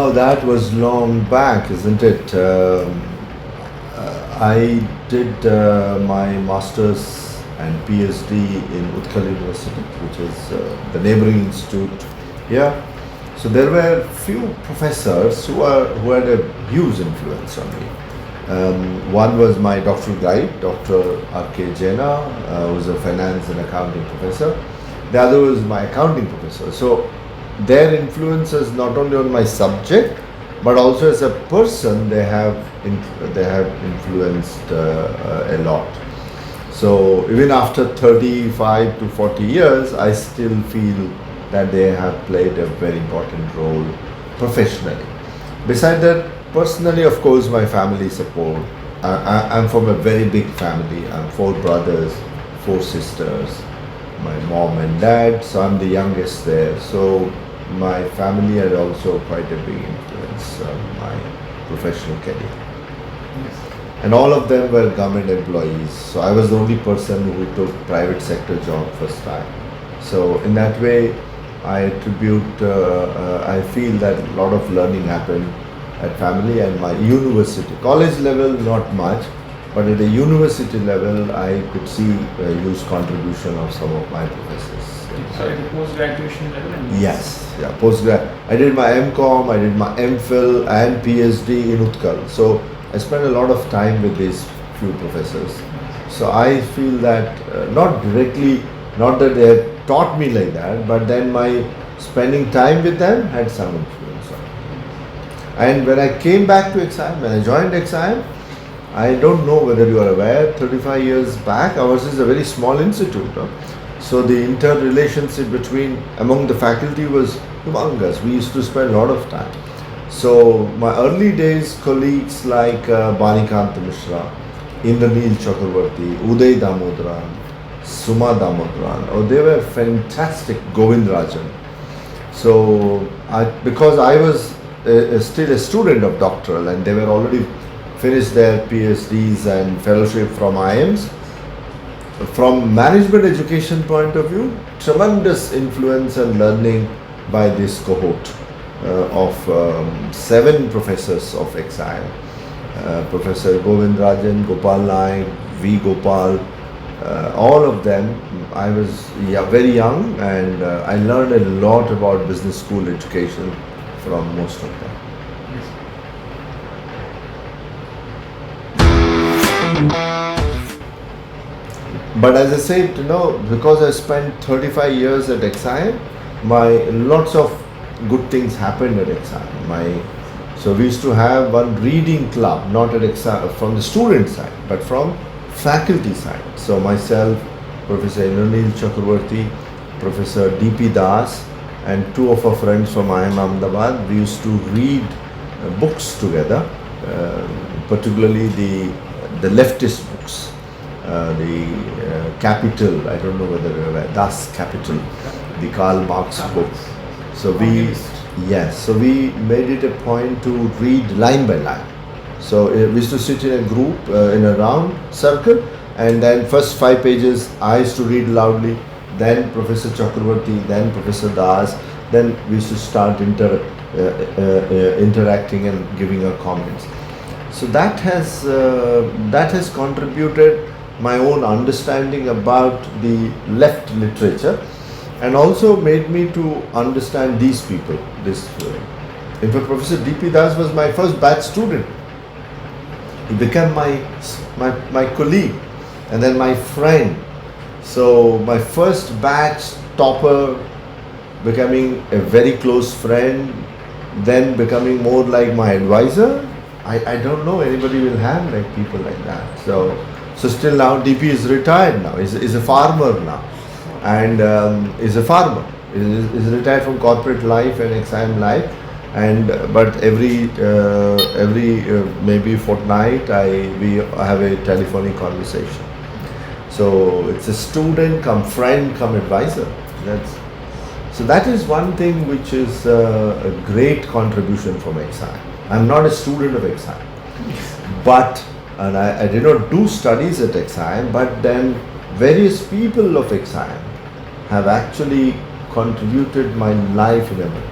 Oh, that was long back, isn't it? I did my master's and PhD in Utkal University, which is the neighboring institute here. So there were few professors who had a huge influence on me. One was my doctoral guide, Dr. R.K. Jaina, who was a finance and accounting professor. The other was my accounting professor. So their influences not only on my subject, but also as a person, they have influenced a lot. So even after 35 to 40 years, I still feel that they have played a very important role professionally. Besides that, personally, of course, my family support. I'm from a very big family. I'm 4 brothers, 4 sisters, my mom and dad, so I'm the youngest there. So my family had also quite a big influence on my professional career. And all of them were government employees. So I was the only person who took private sector job first time. So in that way, I attribute, I feel that a lot of learning happened at family and my university. College level, not much, but at the university level, I could see a huge contribution of some of my professors. So at the post-graduation level? Yes, yeah, post-grad. I did my MCom, I did my MPhil and PhD in Utkal. So I spent a lot of time with these few professors. So I feel that not directly, not that they had taught me like that, but then my spending time with them had some influence on me. And when I came back to XIMB, when I joined XIMB, I don't know whether you are aware, 35 years back, ours is a very small institute. No? So the interrelationship among the faculty was humongous. We used to spend a lot of time. So my early days colleagues like Banikant Mishra, Indranil Chakravarti, Uday Damodaran, Suma Damodaran, they were fantastic. Govind Rajan. So because I was still a student of doctoral and they were already finished their PhDs and fellowship from IIMs, from management education point of view, tremendous influence and learning by this cohort of 7 professors of XIMB. Professor Govind Rajan, Gopal Naik, V. Gopal, all of them. I was very young and I learned a lot about business school education from most of them. But as I said, because I spent 35 years at XIMB, lots of good things happened at XIMB. So we used to have one reading club, not at XIMB, from the student side, but from faculty side. So myself, Professor Indranil Chakravarti, Professor D.P. Das, and 2 of our friends from IIM Ahmedabad, we used to read books together, particularly the leftist books. The Capital, I don't know whether you're aware, Das Capital, the Karl Marx book. So we made it a point to read line by line. So we used to sit in a group, in a round circle, and then first 5 pages I used to read loudly, then Professor Chakravarti, then Professor Das, then we used to start interacting and giving our comments. So that has contributed my own understanding about the left literature and also made me to understand these people. In fact, Professor D.P. Das was my first batch student. He became my colleague and then my friend. So my first batch topper becoming a very close friend, then becoming more like my advisor. I don't know anybody will have like people like that. So still now DP is retired now, is a farmer now, and is a farmer, is retired from corporate life and XIMB life, but every maybe fortnight we have a telephonic conversation. So it's a student come friend come advisor. So that is one thing which is a great contribution from XIMB. I'm not a student of XIMB, and I did not do studies at XIMB, but then various people of XIMB have actually contributed my life in a way.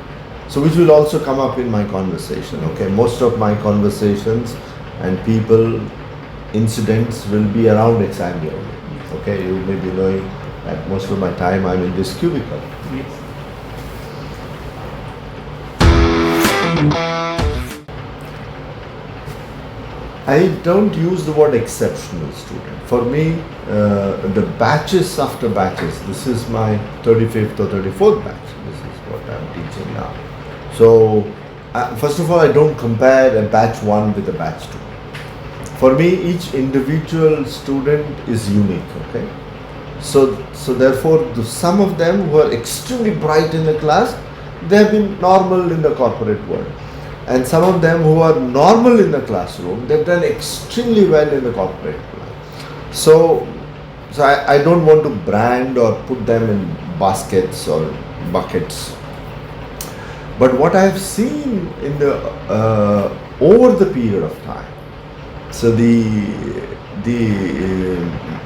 So which will also come up in my conversation. Okay, most of my conversations and people, incidents will be around XIMB only. Okay, you may be knowing that most of my time I'm in this cubicle. Yes. I don't use the word exceptional student. For me, the batches after batches, this is my 35th or 34th batch. This is what I'm teaching now. So, first of all, I don't compare a batch 1 with a batch 2. For me, each individual student is unique, okay? So therefore, some of them who are extremely bright in the class, they have been normal in the corporate world. And some of them who are normal in the classroom, they've done extremely well in the corporate world. So I don't want to brand or put them in baskets or buckets. But what I have seen in the over the period of time, so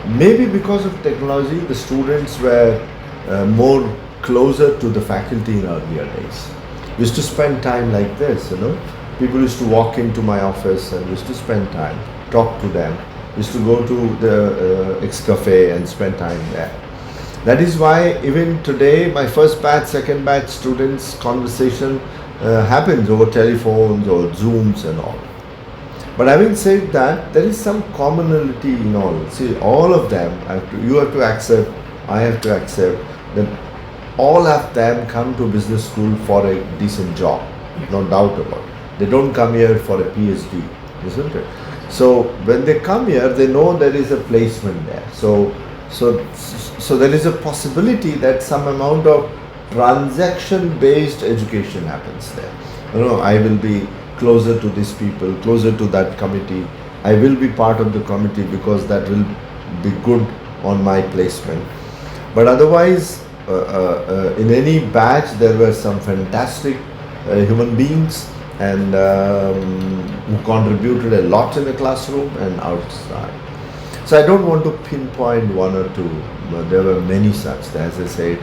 maybe because of technology, the students were more closer to the faculty in earlier days. We used to spend time like this, you know. People used to walk into my office and used to spend time, talk to them. Used to go to the X-Cafe and spend time there. That is why even today, my first batch, second batch students' conversation happens over telephones or Zooms and all. But having said that, there is some commonality in all. See, all of them, you have to accept, I have to accept that all of them come to business school for a decent job, no doubt about it. They don't come here for a PhD, isn't it? So when they come here, they know there is a placement there. So there is a possibility that some amount of transaction-based education happens there. You know, I will be closer to these people, closer to that committee. I will be part of the committee because that will be good on my placement. But otherwise, in any batch, there were some fantastic human beings and who contributed a lot in the classroom and outside. So I don't want to pinpoint one or two, but there were many such. As I said,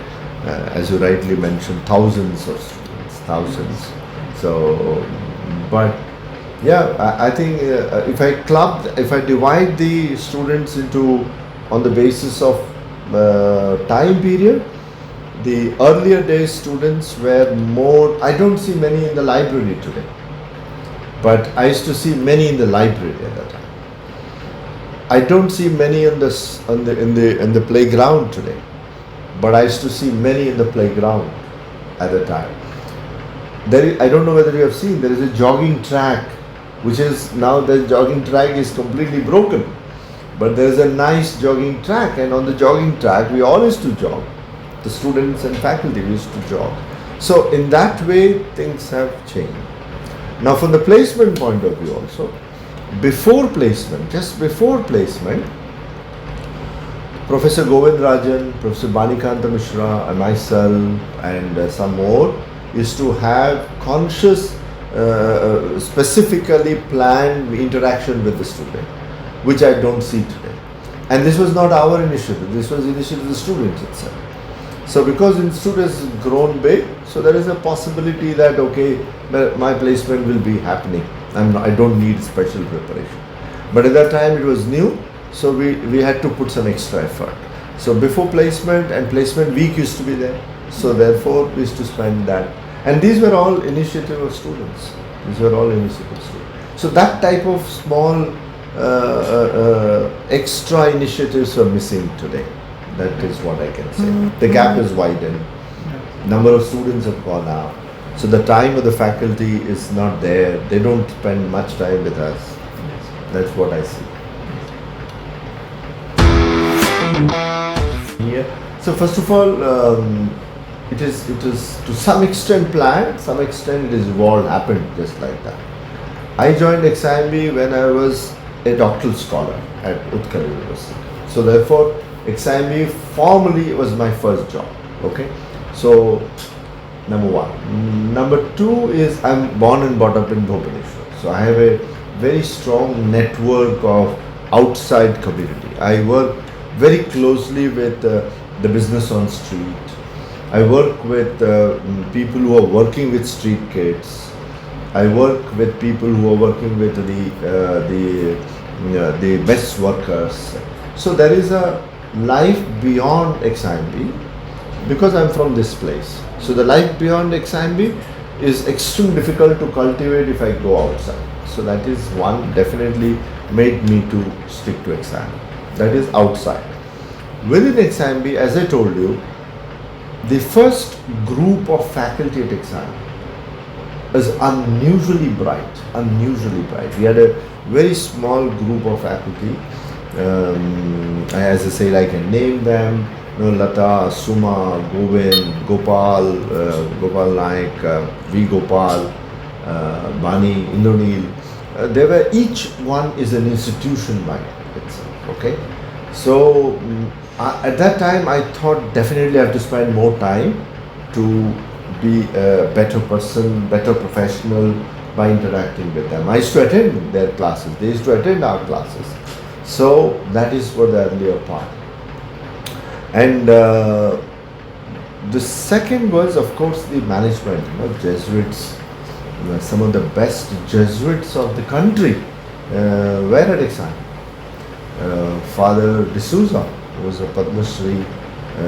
as you rightly mentioned, thousands of students, thousands. So, but yeah, I think if I divide the students into on the basis of time period, the earlier days students were more. I don't see many in the library today, but I used to see many in the library at that time. I don't see many in the playground today, but I used to see many in the playground at the time. I don't know whether you have seen, there is a jogging track, which is now the jogging track is completely broken. But there is a nice jogging track, and on the jogging track, we all used to jog. The students and faculty used to jog. So in that way, things have changed. Now from the placement point of view also, before placement, just before placement, Professor Govind Rajan, Professor Banikanta Mishra, and myself, and some more, is to have conscious, specifically planned interaction with the student, which I don't see today. And this was not our initiative, this was initiative of the students itself. So because the institute has grown big, so there is a possibility that, okay, my placement will be happening. I don't need special preparation. But at that time it was new, so we had to put some extra effort. So before placement and placement week used to be there. So therefore we used to spend that. And these were all initiative of students. These were all initiative of students. So that type of small extra initiatives are missing today. That is what I can say. The gap is widened. Number of students have gone up. So the time of the faculty is not there. They don't spend much time with us. That's what I see. Yeah. So first of all, it is to some extent planned, some extent it is evolved, happened just like that. I joined XIMB when I was a doctoral scholar at Utkal University. So therefore, XIMB formally was my first job. Okay. So number one. Number two is I'm born and brought up in Bhubaneswar. So I have a very strong network of outside community. I work very closely with the business on street, I work with people who are working with street kids. I work with people who are working with the best workers. So there is a life beyond XIMB because I'm from this place. So the life beyond XIMB is extremely difficult to cultivate if I go outside. So that is one definitely made me to stick to XIMB. That is outside. Within XIMB, as I told you, the first group of faculty at XIMB is unusually bright, unusually bright. We had a very small group of faculty. As I say, I can name them. Lata, Suma, Govind, Gopal, Gopal Naik, V. Gopal, Bani, Indonil. They were, each one is an institution by itself. Okay, so at that time I thought definitely I have to spend more time to be a better person, better professional by interacting with them. I used to attend their classes. They used to attend our classes. So that is for the earlier part. And the second was, of course, the management. Jesuits, some of the best Jesuits of the country were at XIMB. Father D'Souza was a Padma Shri,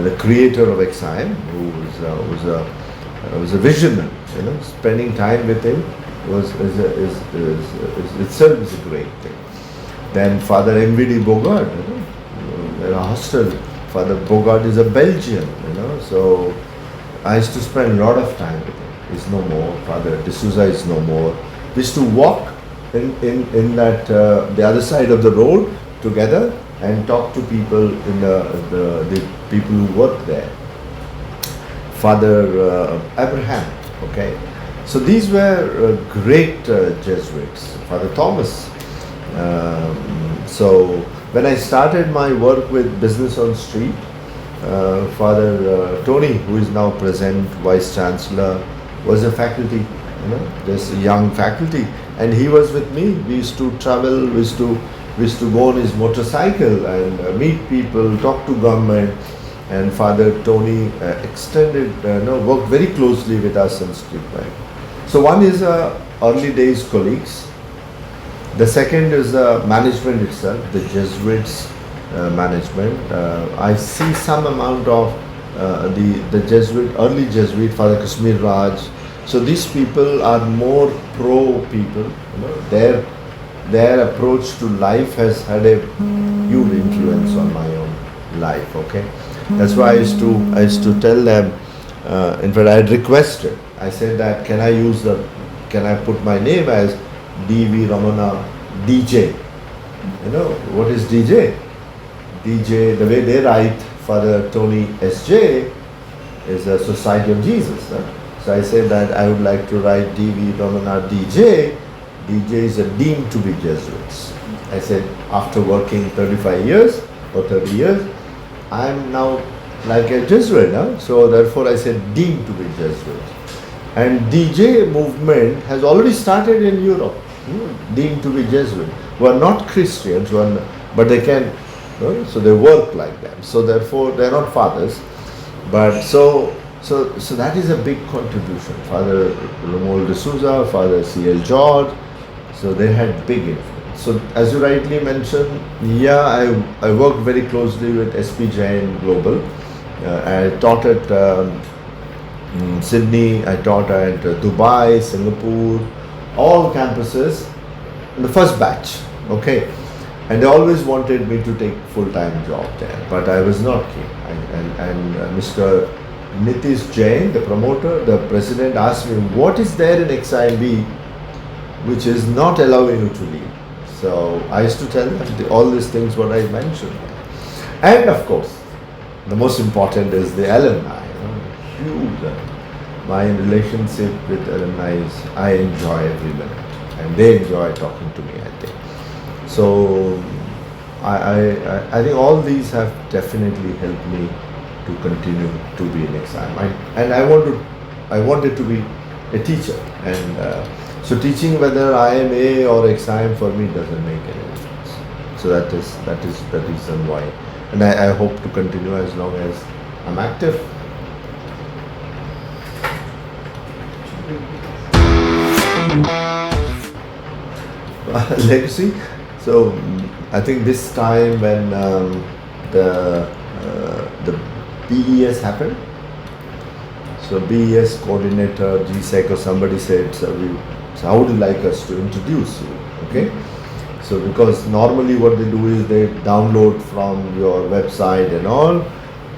the creator of XIMB, who was a visionary. Spending time with him is itself is a great thing. Then Father M.V.D. Bogart, in a hostel. Father Bogart is a Belgian, so I used to spend a lot of time with him. He's no more. Father D'Souza is no more. We used to walk in that the other side of the road together and talk to people in the people who work there. Father Abraham, okay. So these were great Jesuits. Father Thomas. So when I started my work with Business on Street, Father Tony, who is now present Vice Chancellor, was a faculty, just a young faculty, and he was with me. We used to travel, we used to go on his motorcycle and meet people, talk to government, and Father Tony worked very closely with us in street life. So one is early days colleagues. The second is the management itself, the Jesuits management. I see some amount of the Jesuit, early Jesuit, Father Kashmir Raj. So these people are more pro people. Their approach to life has had a huge influence on my own life. Okay, that's why I used to tell them. In fact, I had requested. I said that can I put my name as D V Ramana DJ. What is DJ? DJ, the way they write, Father Tony SJ is a Society of Jesus. So I said that I would like to write D V Ramana DJ. DJ is deemed to be Jesuits. I said after working 35 years or 30 years, I am now like a Jesuit. So therefore I said deemed to be Jesuit. And DJ movement has already started in Europe, deemed to be Jesuit, who are not Christians, but they can, so they work like them. So therefore they are not fathers, but so that is a big contribution. Father Romuald D'Souza, Father C.L. George, so they had big influence. So as you rightly mentioned, I worked very closely with SP Jain Global. I taught at Sydney, I taught at Dubai, Singapore, all campuses in the first batch, okay. And they always wanted me to take full-time job there, but I was not keen. And Mr. Nitish Jain, the promoter, the president, asked me, what is there in XIMB which is not allowing you to leave? So I used to tell them all these things what I mentioned. And of course, the most important is the alumni. Huge. My relationship with alumni is I enjoy every minute, and they enjoy talking to me, I think. So I think all these have definitely helped me to continue to be in XIMB. And I wanted to be a teacher, and so teaching whether I am A or XIMB for me doesn't make any difference. So that is the reason why. And I hope to continue as long as I'm active. Legacy. So I think this time when the BES happened, so BES coordinator, GSEC or somebody said, so how would you like us to introduce you? Okay. So because normally what they do is they download from your website and all.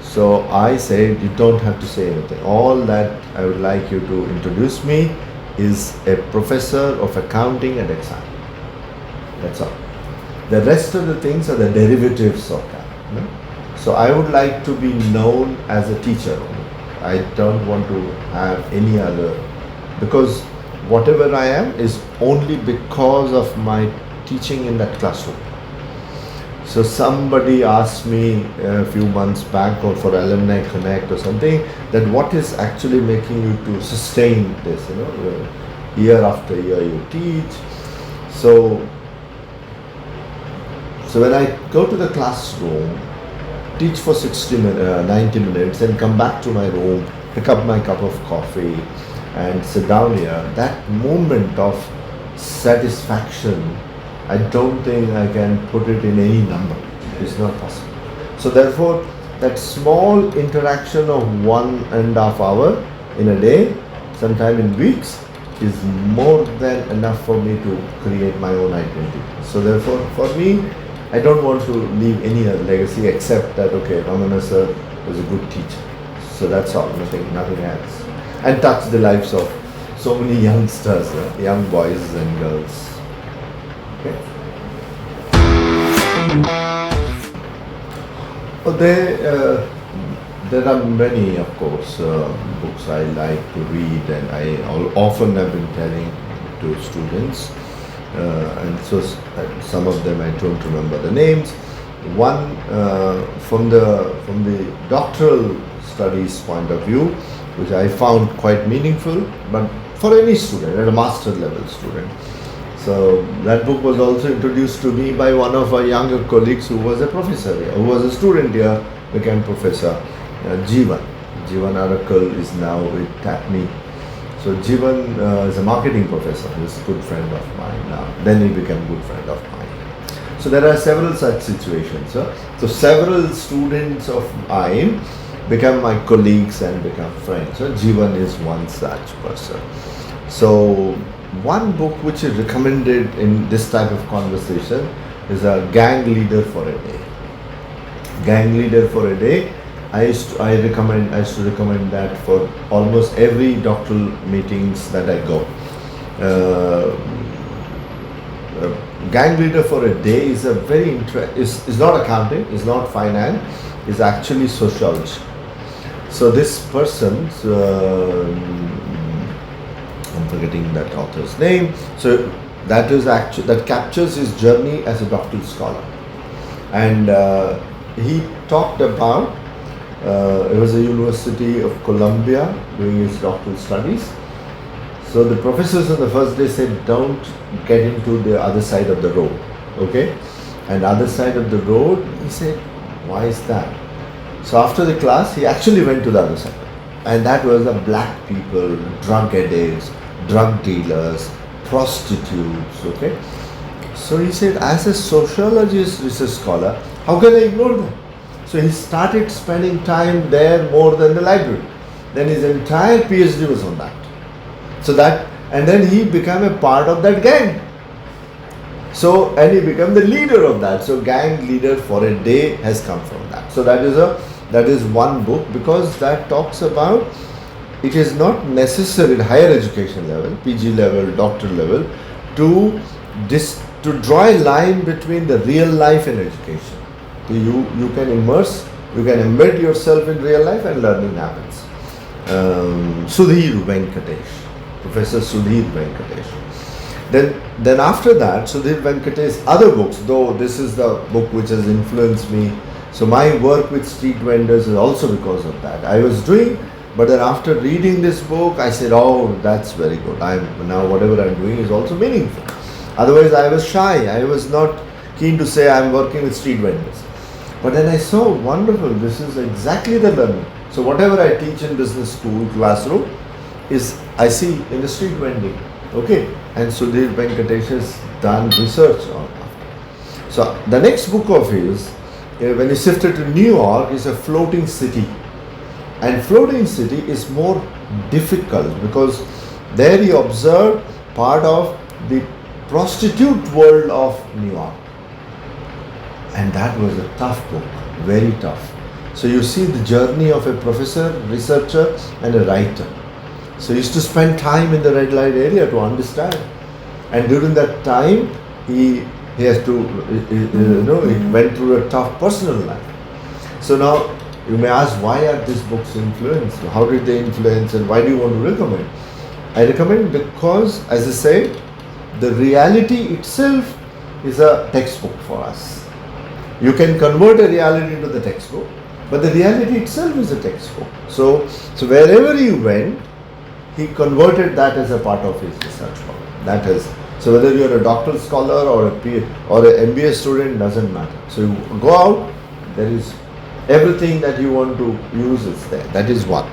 So I said, you don't have to say anything. All that I would like you to introduce me is a professor of accounting at XIMB. That's all. The rest of the things are the derivatives of that. No? So I would like to be known as a teacher only. I don't want to have any other, because whatever I am is only because of my teaching in that classroom. So somebody asked me a few months back, or for Alumni Connect or something, that what is actually making you to sustain this, year after year you teach. So when I go to the classroom, teach for 90 minutes and come back to my room, pick up my cup of coffee and sit down here, that moment of satisfaction, I don't think I can put it in any number. It's not possible. So therefore, that small interaction of 1.5 hours in a day, sometime in weeks, is more than enough for me to create my own identity. So therefore, for me, I don't want to leave any other legacy except that, okay, Ramana sir was a good teacher. So that's all, nothing else. And touch the lives of so many youngsters, young boys and girls. Okay. Well, there are many, of course, books I like to read, and I often have been telling to students, and so some of them I don't remember the names. One from the doctoral studies point of view, which I found quite meaningful, but for any student, and a master level student. So that book was also introduced to me by one of our younger colleagues who was a professor here, who was a student here, became professor, Jeevan Arakkal is now with TAPMI. So Jeevan is a marketing professor, he's a good friend of mine now. Then he became a good friend of mine. So there are several such situations. So several students of mine become my colleagues and become friends. So Jeevan is one such person. So one book which is recommended in this type of conversation is a Gang Leader for a Day. Gang Leader for a Day. I used to recommend that for almost every doctoral meetings that I go. Gang Leader for a Day is a very is not accounting, is not finance, is actually sociology. So this person, I'm forgetting that author's name. So that captures his journey as a doctoral scholar, and he talked about. It was a University of Columbia doing his doctoral studies. So the professors on the first day said, don't get into the other side of the road, okay? And other side of the road, he said, why is that? So after the class, he actually went to the other side. And that was the black people, drug addicts, drug dealers, prostitutes, okay? So he said, as a sociologist, research scholar, how can I ignore them? So he started spending time there more than the library. Then his entire PhD was on that. And then he became a part of that gang. So, and he became the leader of that. So Gang Leader for a Day has come from that. So that is one book, because that talks about, it is not necessary at higher education level, PG level, doctoral level, to draw a line between the real life and education. You can immerse, you can embed yourself in real life and learning happens. Sudhir Venkatesh, Professor Sudhir Venkatesh. Then after that, Sudhir Venkatesh's other books, though this is the book which has influenced me. So my work with street vendors is also because of that. I was doing, but then after reading this book, I said, oh, that's very good. Now whatever I'm doing is also meaningful. Otherwise I was shy. I was not keen to say I'm working with street vendors. But then I saw, wonderful, this is exactly the learning. So whatever I teach in business school, classroom, is I see in the street vending. Okay, and Sudhir Venkatesh has done research on it. So the next book of his, when he shifted to New York, is a floating city. And floating city is more difficult because there he observed part of the prostitute world of New York. And that was a tough book, very tough. So you see the journey of a professor, researcher and a writer. So he used to spend time in the red light area to understand. And during that time, he has to, he went through a tough personal life. So now you may ask, why are these books influenced? How did they influence and why do you want to recommend? I recommend because, as I say, the reality itself is a textbook for us. You can convert a reality into the textbook, but the reality itself is a textbook. So wherever he went, he converted that as a part of his research work. That is, so whether you're a doctoral scholar or an MBA student, doesn't matter. So you go out, there is everything that you want to use is there. That is one.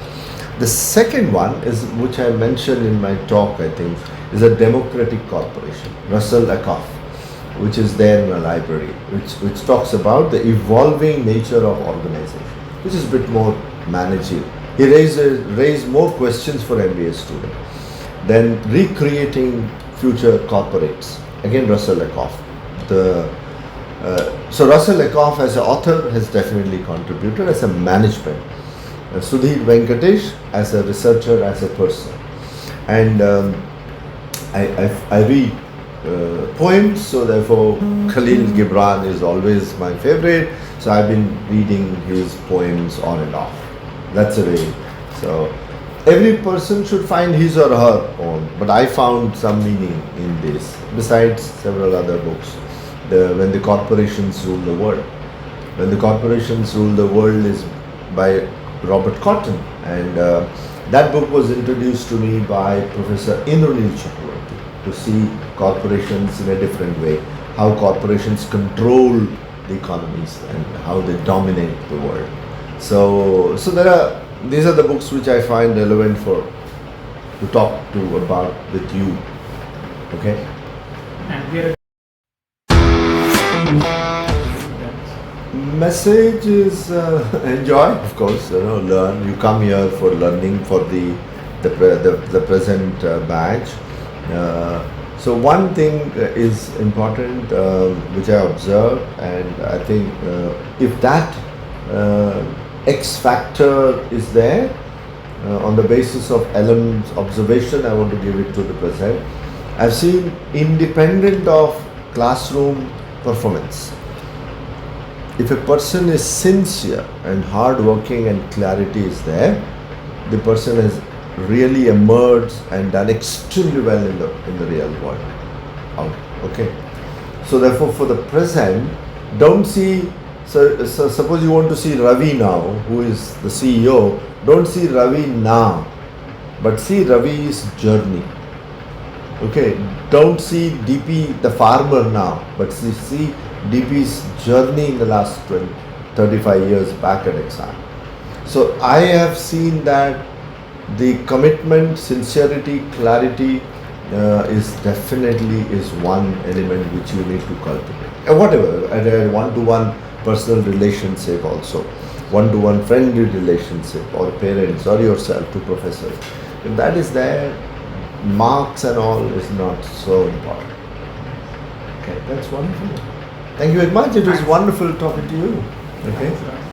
The second one is, which I mentioned in my talk, I think, is a democratic corporation, Russell Ackoff, which is there in a library, which talks about the evolving nature of organization, which is a bit more managerial. He raised more questions for MBA students. Then recreating future corporates. Again, Russell Ackoff. So Russell Ackoff as an author has definitely contributed as a management. Sudhir Venkatesh as a researcher, as a person. And I read poems, so therefore Khalil Gibran is always my favorite. So I've been reading his poems on and off. That's a way. So every person should find his or her own, but I found some meaning in this, besides several other books. When the corporations rule the world. When the corporations rule the world is by Robert Cotton, and that book was introduced to me by Professor Indranil Chakravarti to see corporations in a different way, how corporations control the economies and how they dominate the world. So these are the books which I find relevant to talk about with you. Okay. And we are Message is enjoy, of course. Learn. You come here for learning for the present batch. So one thing is important, which I observed, and I think if that X factor is there, on the basis of Ellen's observation, I want to give it to the present. I've seen, independent of classroom performance, if a person is sincere and hardworking and clarity is there, the person has really emerged and done extremely well in the real world. Okay. So therefore, for the present, don't see. So suppose you want to see Ravi now, who is the CEO. Don't see Ravi now, but see Ravi's journey. Okay. Don't see DP the farmer now, but see DP's journey in the last 35 years back at XIMB. So I have seen that the commitment, sincerity, clarity is definitely one element which you need to cultivate. Whatever, at a one-to-one personal relationship also, one-to-one friendly relationship, or parents or yourself to professors. If that is there, marks and all is not so important. Okay, that's wonderful. Thank you very much. It was wonderful talking to you. Okay.